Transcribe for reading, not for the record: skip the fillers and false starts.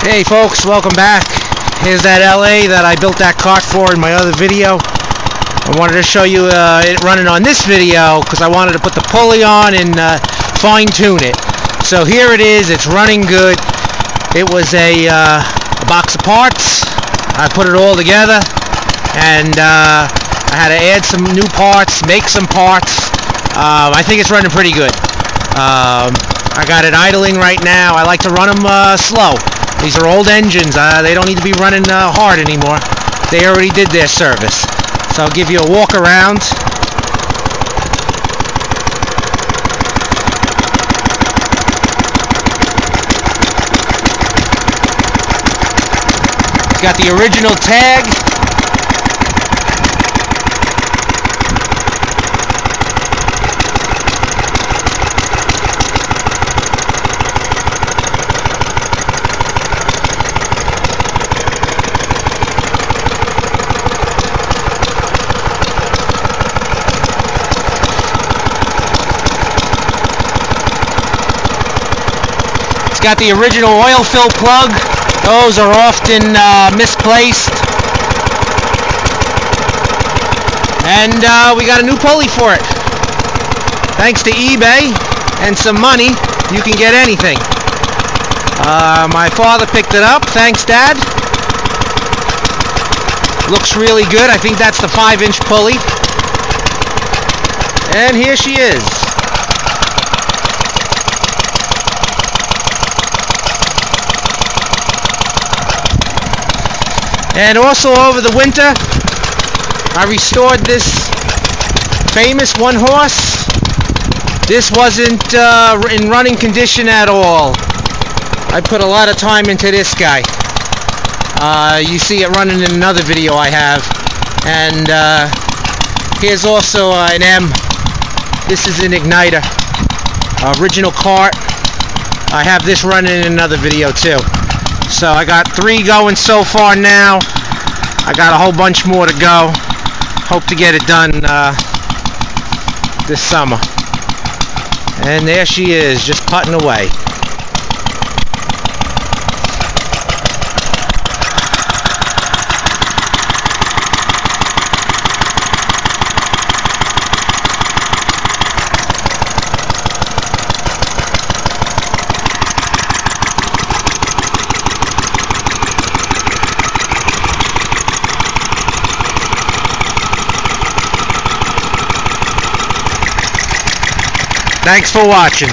Hey folks, welcome back. Here's that LA that I built that cart for in my other video. I wanted to show you it running on this video because I wanted to put the pulley on and fine tune it. So here it is, it's running good. It was a box of parts. I put it all together and I had to add some new parts, make some parts. I think it's running pretty good. I got it idling right now. I like to run them slow. These are old engines. They don't need to be running hard anymore. They already did their service. So I'll give you a walk around. It's got the original tag. Got the original oil fill plug. Those are often misplaced. And we got a new pulley for it. Thanks to eBay and some money, you can get anything. My father picked it up. Thanks, Dad. Looks really good. I think that's the 5-inch pulley. And here she is. And also over the winter, I restored this famous one horse. This wasn't in running condition at all. I put a lot of time into this guy. You see it running in another video I have. And here's also an M. This is an igniter. Original cart. I have this running in another video too. So I got 3 going so far now. I got a whole bunch more to go. Hope to get it done this summer. And there she is, just putting away. Thanks for watching.